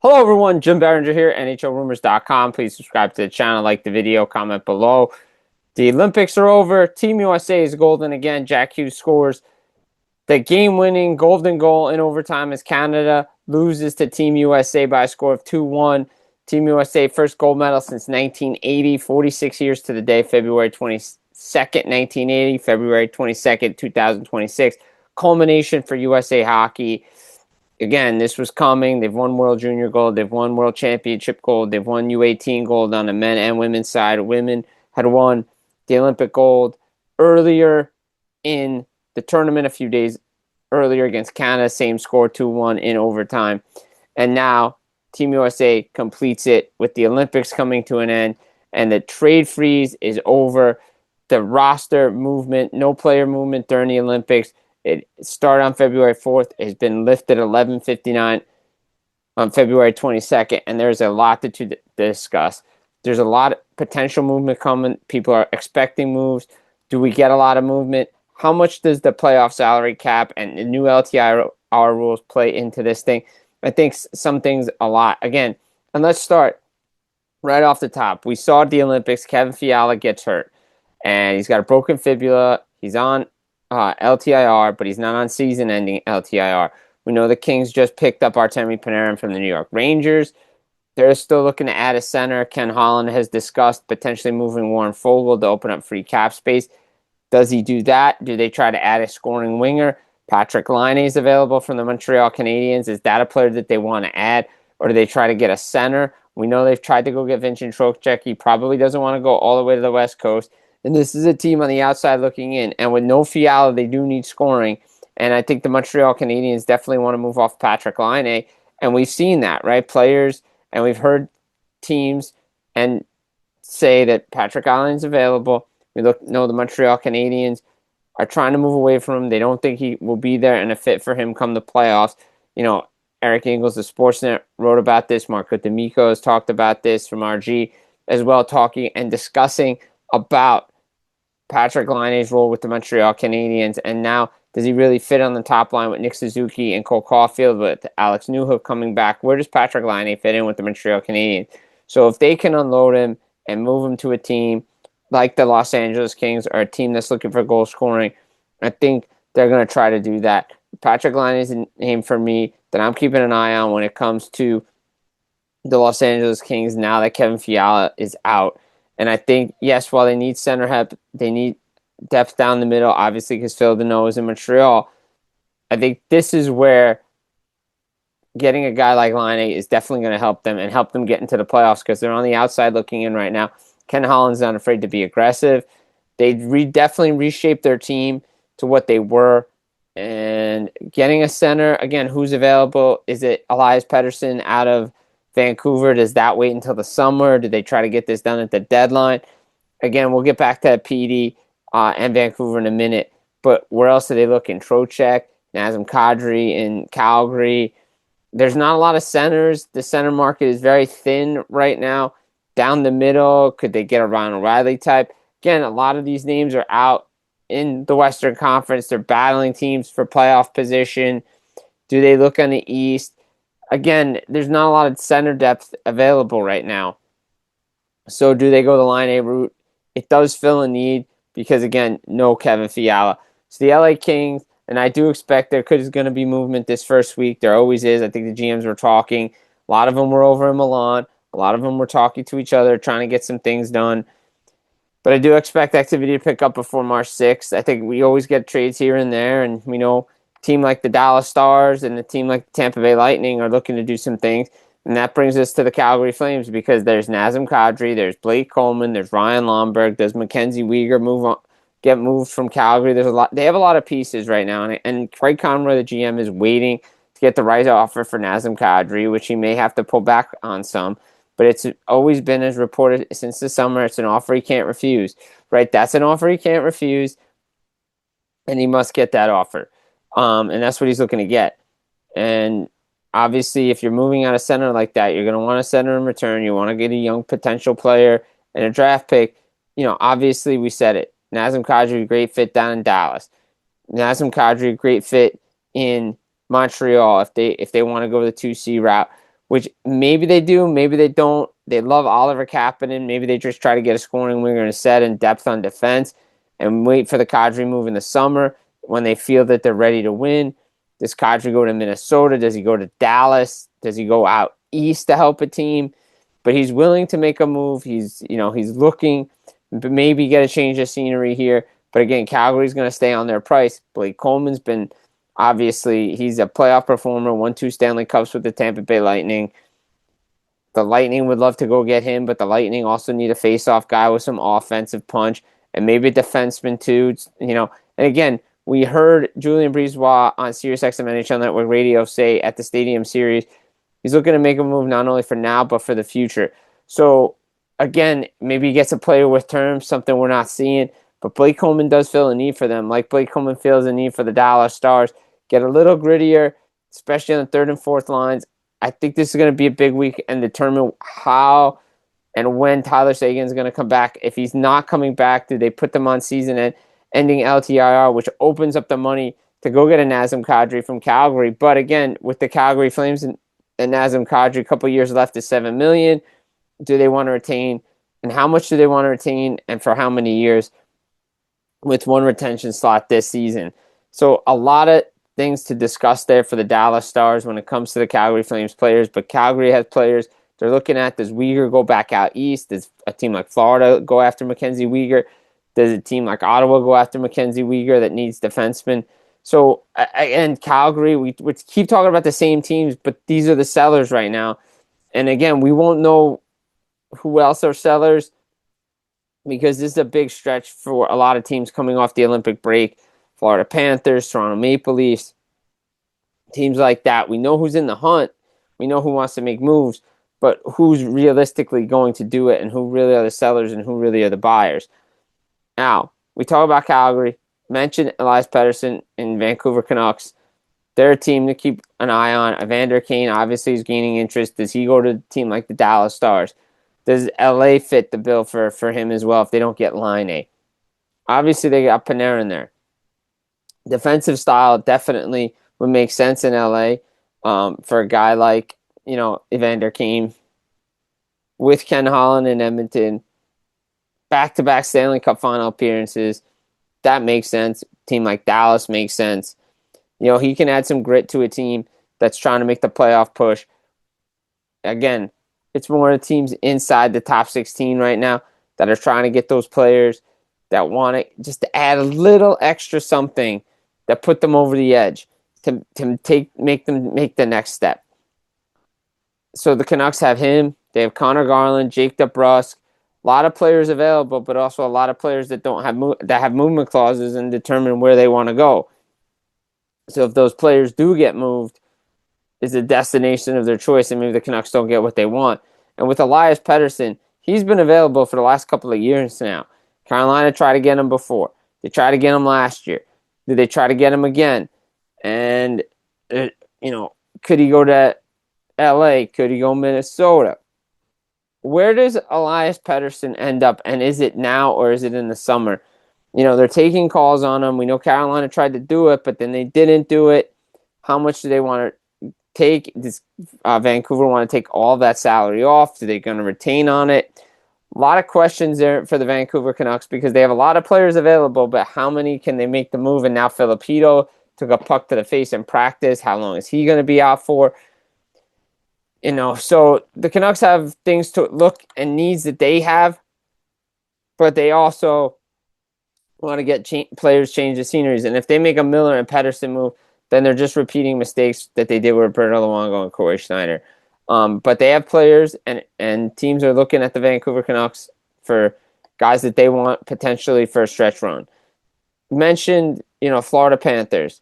Hello, everyone. Jim Biringer here, NHLRumors.com. Please subscribe to the channel, like the video, comment below. The Olympics are over. Team USA is golden again. Jack Hughes scores the game-winning golden goal in overtime as Canada loses to Team USA by a score of 2-1. Team USA first gold medal since 1980, 46 years to the day, February 22nd, 1980, February 22nd, 2026. Culmination for USA hockey. Again, this was coming. They've won World Junior Gold. They've won World Championship Gold. They've won U18 Gold on the men and women's side. Women had won the Olympic Gold earlier in the tournament a few days earlier against Canada. Same score, 2-1 in overtime. And now Team USA completes it with the Olympics coming to an end. And the trade freeze is over. The roster movement, no player movement during the Olympics. It started on February 4th. It has been lifted at 11:59 on February 22nd, and there's a lot to discuss. There's a lot of potential movement coming. People are expecting moves. Do we get a lot of movement? How much does the playoff salary cap and the new LTIR rules play into this thing? I think some things a lot. Again, and let's start right off the top. We saw at the Olympics, Kevin Fiala gets hurt, and he's got a broken fibula. He's on LTIR, but he's not on season-ending LTIR. We know the Kings just picked up Artemi Panarin from the New York Rangers. They're still looking to add a center. Ken Holland has discussed potentially moving Warren Fogle to open up free cap space. Does he do that? Do they try to add a scoring winger? Patrick Laine is available from the Montreal Canadiens. Is that a player that they want to add? Or do they try to get a center? We know they've tried to go get Vincent Trocheck. He probably doesn't want to go all the way to the West Coast. And this is a team on the outside looking in. And with no Fiala, they do need scoring. And I think the Montreal Canadiens definitely want to move off Patrick Laine. And we've seen that, right? Players, and we've heard teams and say that Patrick Laine's available. We know the Montreal Canadiens are trying to move away from him. They don't think he will be there and a fit for him come the playoffs. You know, Eric Ingles of Sportsnet wrote about this. Marco D'Amico has talked about this from RG as well, talking and discussing about Patrick Laine's role with the Montreal Canadiens, and now does he really fit on the top line with Nick Suzuki and Cole Caulfield with Alex Newhook coming back? Where does Patrick Laine fit in with the Montreal Canadiens? So if they can unload him and move him to a team like the Los Angeles Kings or a team that's looking for goal scoring, I think they're going to try to do that. Patrick Laine is a name for me that I'm keeping an eye on when it comes to the Los Angeles Kings now that Kevin Fiala is out. And I think, yes, while they need center help, they need depth down the middle, obviously, because Phil Deneau is in Montreal. I think this is where getting a guy like Laine is definitely going to help them and help them get into the playoffs because they're on the outside looking in right now. Ken Holland's not afraid to be aggressive. They definitely reshaped their team to what they were. And getting a center, again, who's available? Is it Elias Pettersson out of Vancouver? Does that wait until the summer? Do they try to get this done at the deadline? Again, we'll get back to PD and Vancouver in a minute. But where else are they looking? Trocheck, Nazem Kadri in Calgary. There's not a lot of centers. The center market is very thin right now. Down the middle, could they get a Ryan O'Reilly type? Again, a lot of these names are out in the Western Conference. They're battling teams for playoff position. Do they look on the East? Again, there's not a lot of center depth available right now. So do they go the Laine route? It does fill a need because, again, no Kevin Fiala. So the LA Kings, and I do expect there is going to be movement this first week. There always is. I think the GMs were talking. A lot of them were over in Milan. A lot of them were talking to each other, trying to get some things done. But I do expect activity to pick up before March 6th. I think we always get trades here and there, and we know team like the Dallas Stars and a team like the Tampa Bay Lightning are looking to do some things. And that brings us to the Calgary Flames because there's Nazem Kadri, there's Blake Coleman, there's Ryan Lomberg, does Mackenzie Weegar get moved from Calgary? There's a lot. They have a lot of pieces right now, and Craig Conroy, the GM, is waiting to get the right offer for Nazem Kadri, which he may have to pull back on some. But it's always been, as reported since the summer, it's an offer he can't refuse. Right? That's an offer he can't refuse, and he must get that offer. And that's what he's looking to get. And obviously, if you're moving out a center like that, you're going to want a center in return. You want to get a young potential player and a draft pick. You know, obviously, we said it. Nazem Kadri, great fit down in Dallas. Nazem Kadri, great fit in Montreal if they want to go the 2C route. which maybe they do, maybe they don't. They love Oliver Kapanen. Maybe they just try to get a scoring winger and a set and depth on defense and wait for the Kadri move in the summer when they feel that they're ready to win. Does Kadri go to Minnesota? Does he go to Dallas? Does he go out east to help a team? But he's willing to make a move. He's looking, but maybe get a change of scenery here. But again, Calgary's going to stay on their price. Blake Coleman's been, obviously, he's a playoff performer, won 2 Stanley Cups with the Tampa Bay Lightning. The Lightning would love to go get him, but the Lightning also need a face-off guy with some offensive punch and maybe a defenseman too. And again, we heard Julien Brisebois on SiriusXM NHL Network Radio say at the Stadium Series, he's looking to make a move not only for now, but for the future. So, again, maybe he gets a player with terms, something we're not seeing. But Blake Coleman does fill a need for them. Like Blake Coleman fills a need for the Dallas Stars. Get a little grittier, especially on the third and fourth lines. I think this is going to be a big week and determine how and when Tyler Seguin is going to come back. If he's not coming back, do they put them on season-ending LTIR, which opens up the money to go get a Nazem Kadri from Calgary. But again, with the Calgary Flames and Nazem Kadri, a couple years left is $7 million. Do they want to retain? And how much do they want to retain? And for how many years? With one retention slot this season. So a lot of things to discuss there for the Dallas Stars when it comes to the Calgary Flames players. But Calgary has players they're looking at. Does Weegar go back out east? Does a team like Florida go after Mackenzie Weegar? Does a team like Ottawa go after Mackenzie Weegar that needs defensemen? So, and Calgary, we keep talking about the same teams, but these are the sellers right now. And again, we won't know who else are sellers because this is a big stretch for a lot of teams coming off the Olympic break. Florida Panthers, Toronto Maple Leafs, teams like that. We know who's in the hunt. We know who wants to make moves, but who's realistically going to do it and who really are the sellers and who really are the buyers. Now, we talk about Calgary. Mentioned Elias Pettersson in Vancouver Canucks. They're a team to keep an eye on. Evander Kane obviously is gaining interest. Does he go to a team like the Dallas Stars? Does LA fit the bill for him as well if they don't get Line? Obviously, they got Panarin there. Defensive style definitely would make sense in LA for a guy like, Evander Kane. With Ken Holland in Edmonton, back-to-back Stanley Cup final appearances, that makes sense. Team like Dallas makes sense. He can add some grit to a team that's trying to make the playoff push. Again, it's more of the teams inside the top 16 right now that are trying to get those players that want it just to add a little extra something that put them over the edge to make them make the next step. So the Canucks have him. They have Connor Garland, Jake DeBrusk. A lot of players available, but also a lot of players that don't have that have movement clauses and determine where they want to go. So if those players do get moved, is the destination of their choice, and maybe the Canucks don't get what they want. And with Elias Pettersson, he's been available for the last couple of years now. Carolina tried to get him before. They tried to get him last year. Did they try to get him again? And, could he go to LA? Could he go Minnesota? Where does Elias Pettersson end up? And is it now or is it in the summer? They're taking calls on him. We know Carolina tried to do it, but then they didn't do it. How much do they want to take? Does Vancouver want to take all that salary off? Are they going to retain on it? A lot of questions there for the Vancouver Canucks because they have a lot of players available, but how many can they make the move? And now Filipino took a puck to the face in practice. How long is he going to be out for? So the Canucks have things to look and needs that they have, but they also want to get players change the sceneries. And if they make a Miller and Pettersson move, then they're just repeating mistakes that they did with Roberto Luongo and Corey Schneider. But they have players, and teams are looking at the Vancouver Canucks for guys that they want potentially for a stretch run. Mentioned, Florida Panthers.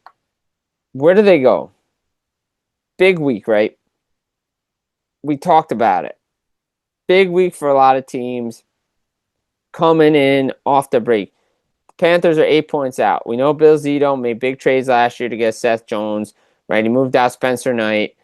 Where do they go? Big week, right? We talked about it. Big week for a lot of teams coming in off the break. The Panthers are 8 points out. We know Bill Zito made big trades last year to get Seth Jones, right? He moved out Spencer Knight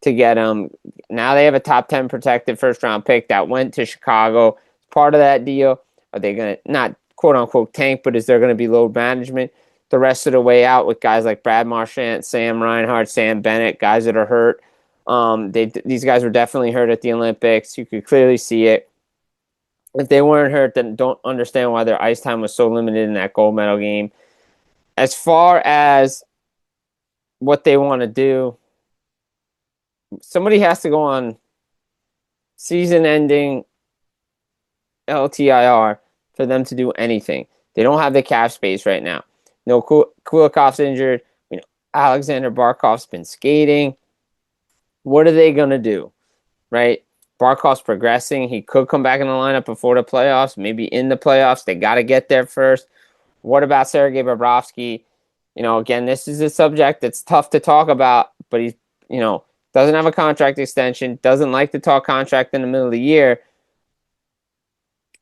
to get him. Now they have a top 10 protected first-round pick that went to Chicago. Part of that deal, are they going to, not quote-unquote tank, but is there going to be load management the rest of the way out with guys like Brad Marchand, Sam Reinhart, Sam Bennett, guys that are hurt? These guys were definitely hurt at the Olympics. You could clearly see it. If they weren't hurt, then don't understand why their ice time was so limited in that gold medal game. As far as what they want to do, somebody has to go on season-ending LTIR for them to do anything. They don't have the cap space right now. No, Kulikov's injured. Alexander Barkov's been skating. What are they going to do, right? Barkov's progressing. He could come back in the lineup before the playoffs, maybe in the playoffs. They got to get there first. What about Sergei Bobrovsky? Again, this is a subject that's tough to talk about, but he's, doesn't have a contract extension, doesn't like to talk contract in the middle of the year.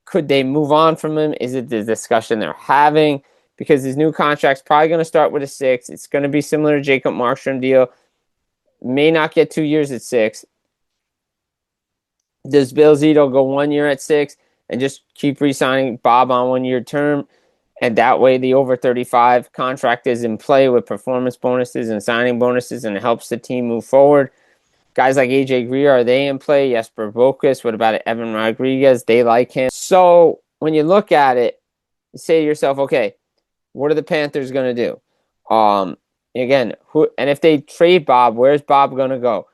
Could they move on from him? Is it the discussion they're having? Because his new contract's probably going to start with a 6. It's going to be similar to Jacob Markstrom deal. May not get 2 years at 6. Does Bill Zito go 1 year at 6 and just keep re-signing Bob on 1 year term? And that way the over 35 contract is in play with performance bonuses and signing bonuses, and it helps the team move forward. Guys like AJ Greer, are they in play? Jesper Bokus. What about Evan Rodriguez? They like him. So when you look at it, you say to yourself, okay, what are the Panthers going to do? Again, and if they trade Bob, where's Bob going to go?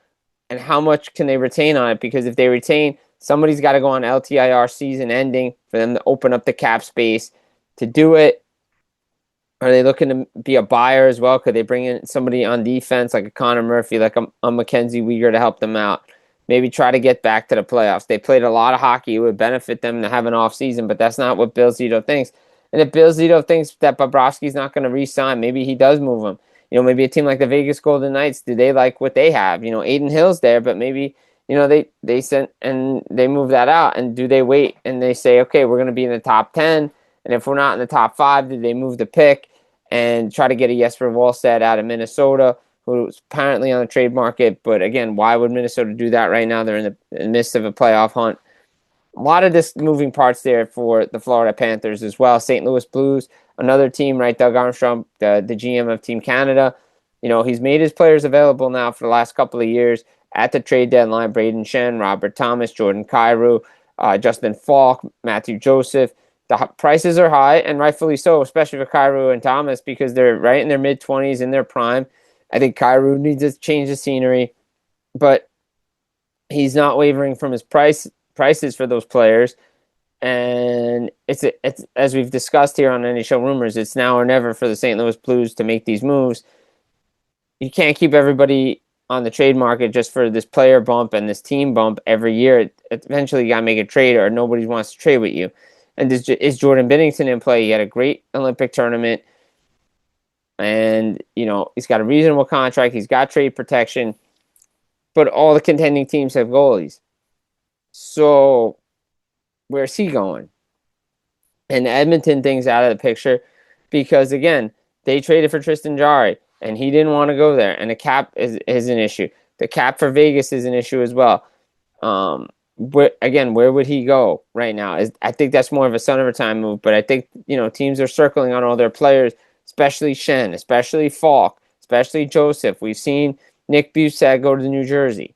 And how much can they retain on it? Because if they retain, somebody's got to go on LTIR season ending for them to open up the cap space to do it. Are they looking to be a buyer as well? Could they bring in somebody on defense like a Connor Murphy, like a Mackenzie Weegar to help them out? Maybe try to get back to the playoffs. They played a lot of hockey. It would benefit them to have an off season, but that's not what Bill Zito thinks. And if Bill Zito thinks that Bobrovsky's not going to re-sign, maybe he does move him. Maybe a team like the Vegas Golden Knights, do they like what they have? Aiden Hill's there, but maybe, they sent and they move that out. And do they wait and they say, okay, we're going to be in the top 10. And if we're not in the top 5, do they move the pick and try to get a Jesper Wallstedt out of Minnesota, who's apparently on the trade market? But again, why would Minnesota do that right now? They're in the midst of a playoff hunt. A lot of this moving parts there for the Florida Panthers as well. St. Louis Blues, another team, right? Doug Armstrong, the GM of Team Canada. He's made his players available now for the last couple of years at the trade deadline. Braden Shen, Robert Thomas, Jordan Kyrou, Justin Falk, Matthew Joseph. The prices are high, and rightfully so, especially for Kyrou and Thomas, because they're right in their mid-20s, in their prime. I think Kyrou needs to change the scenery, but he's not wavering from his prices for those players. And it's as we've discussed here on NHL Rumors, it's now or never for the St. Louis Blues to make these moves. You can't keep everybody on the trade market just for this player bump and this team bump every year. Eventually, you got to make a trade, or nobody wants to trade with you. And is Jordan Binnington in play? He had a great Olympic tournament. And, he's got a reasonable contract. He's got trade protection. But all the contending teams have goalies. So where's he going? And the Edmonton thing's out of the picture because, again, they traded for Tristan Jarry, and he didn't want to go there. And the cap is an issue. The cap for Vegas is an issue as well. Where would he go right now? I think that's more of a son of a time move, but I think, teams are circling on all their players, especially Shen, especially Falk, especially Joseph. We've seen Nick Buzak go to New Jersey.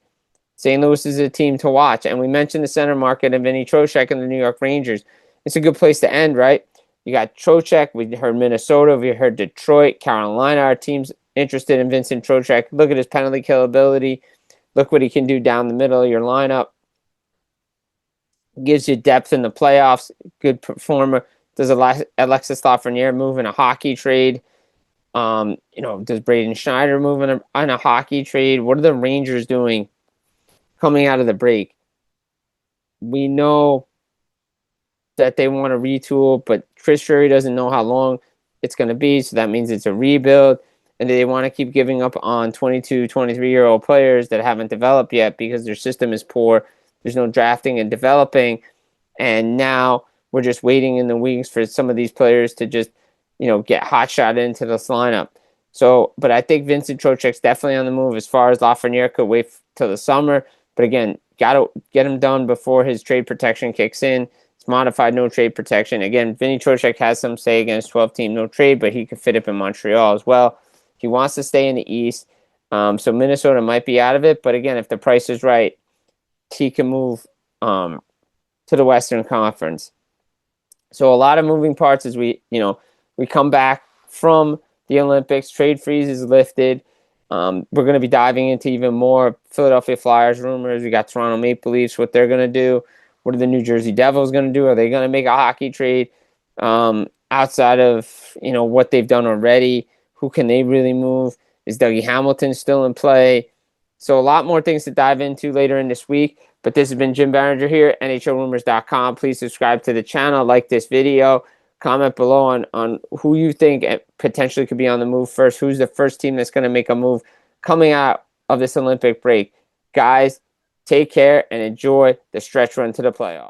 St. Louis is a team to watch, and we mentioned the center market and Vinny Trocheck and the New York Rangers. It's a good place to end, right? You got Trocheck, we heard Minnesota, we heard Detroit, Carolina, our team's interested in Vincent Trocheck. Look at his penalty kill ability. Look what he can do down the middle of your lineup. Gives you depth in the playoffs. Good performer. Does Alexis Lafreniere move in a hockey trade? Does Braden Schneider move in a hockey trade? What are the Rangers doing coming out of the break? We know that they want to retool, but Chris Drury doesn't know how long it's going to be, so that means it's a rebuild. And they want to keep giving up on 22, 23-year-old players that haven't developed yet because their system is poor. There's no drafting and developing. And now we're just waiting in the wings for some of these players to just, get hot shot into this lineup. So, but I think Vincent Trocheck's definitely on the move. As far as Lafreniere, could wait till the summer. But again, got to get him done before his trade protection kicks in. It's modified no trade protection. Again, Vinny Trocheck has some say against 12-team no trade, but he could fit up in Montreal as well. He wants to stay in the East. So Minnesota might be out of it, but again, if the price is right, he can move to the Western Conference. So a lot of moving parts as we come back from the Olympics. Trade freeze is lifted. We're going to be diving into even more Philadelphia Flyers rumors. We got Toronto Maple Leafs, what they're going to do. What are the New Jersey Devils going to do? Are they going to make a hockey trade outside of what they've done already? Who can they really move? Is Dougie Hamilton still in play? So a lot more things to dive into later in this week. But this has been Jim Biringer here, NHLRumors.com. Please subscribe to the channel, like this video, comment below on who you think potentially could be on the move first. Who's the first team that's going to make a move coming out of this Olympic break? Guys, take care and enjoy the stretch run to the playoffs.